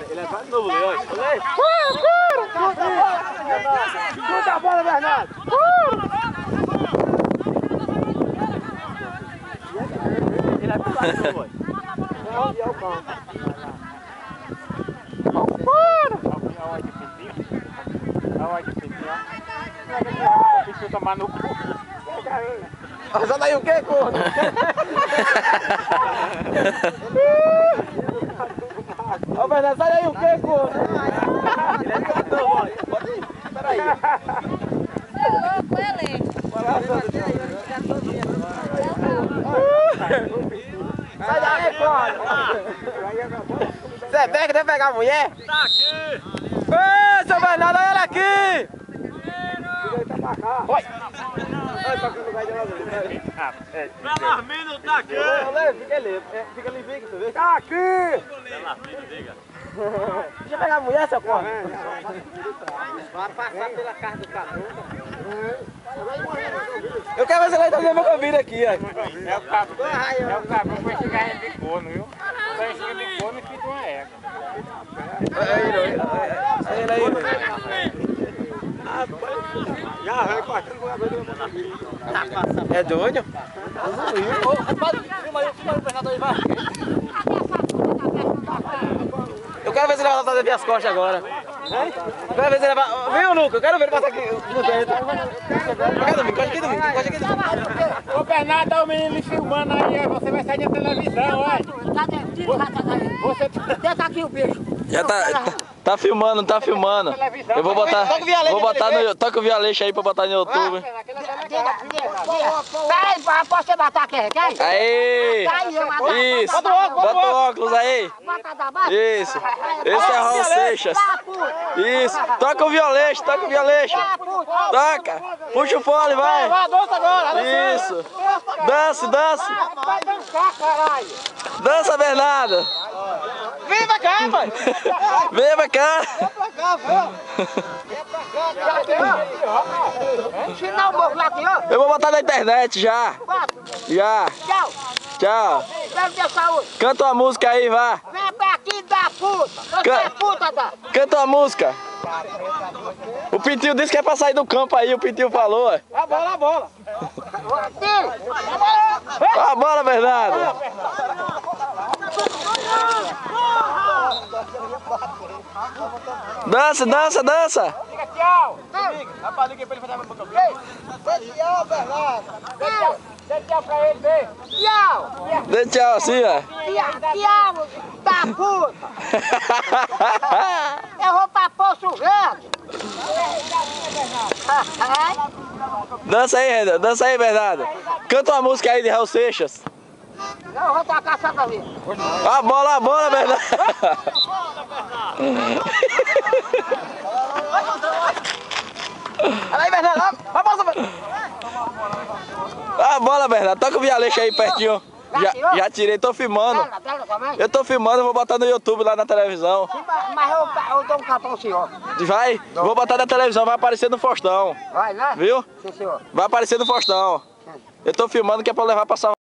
Ele é quase novo, olha. Chuta a bola, Bernardo. Ele é quase novo, olha. Onde é o cão? Olha que pintinho, ó. Deixa eu tomar no cu. Só daí o quê, corno? Ô, Bernardo, sai daí o quê, corno? Ele é quase novo, olha. Pode ir. Espera aí. Sai daí, corno. Você pega, deve pegar a mulher? Tá aqui. Ei, seu Bernardo, olha ela aqui! Oi! Belarmino tá aqui. Fica ali, você vê? Tá aqui! Belarmino, diga. Deixa eu pegar a mulher, seu corno. Vai passar pela casa do cachorro. Eu quero ver se ele vai trazer meu cabelo aqui, ó. É o cabo que vai chegar de corno, viu? Vai chegar de corno e fica uma eca. Já vai cortando com a cabeça do É doido? Eu quero ver se ele vai fazer minhas costas agora. Eu quero ver se ele vai... Viu, Luca? Eu quero ver ele passar aqui no dentro. Encosta aqui. Ô, Bernardo, tá o menino lhe filmando aí, você vai sair da televisão, olha. Deixa aqui o bicho. Já tá filmando, tá filmando. Eu vou botar no... Toca o Vialeixo aí pra botar no YouTube. Peraí, posso você botar aqui, quer? Aê! Isso! Bota o óculos aí! Isso! Esse é Raul Seixas! Isso! Toca o Vialeixo, toca o Vialeixo! Toca! Puxa o fole, vai! Isso! Dança, dança! Vai dançar, caralho! Dança, Bernardo! Vem pra cá, pai! Vem pra cá! Ensina o moço lá aqui, ó! Eu vou botar na internet já! Já! Tchau! Tchau! Deve ter saúde! Canta uma música aí, vá! Vem pra aqui da puta! Você é puta, da! Canta uma música! O Pintinho disse que é pra sair do campo aí, o Pintinho falou. A bola, a bola! Tira! Ó a bola, Bernardo! Dança, dança, dança! Diga tchau! Rapaz, liga pra ele fazer a boca. Tchau, Bernardo! Dê tchau pra ele, vem! Tchau! Dê tchau assim, ó. Tchau, da puta! Eu vou pra Poço Verde! Dança aí, Renan. Dança aí, Bernardo. Canta uma música aí de Raul Seixas. Eu vou tocar só pra ver. A bola, Bernardo. Olha aí, Bernardo! A bola! A bola, Bernardo. Toca o Vialeixo aí pertinho. Já tirei, tô filmando. Eu tô filmando, vou botar no YouTube lá na televisão. Mas eu dou um capão, senhor. Vai? Vou botar na televisão, vai aparecer no Faustão. Vai, né? Viu? Sim, senhor. Vai aparecer no Faustão. Eu tô filmando que é pra levar pra Salvador.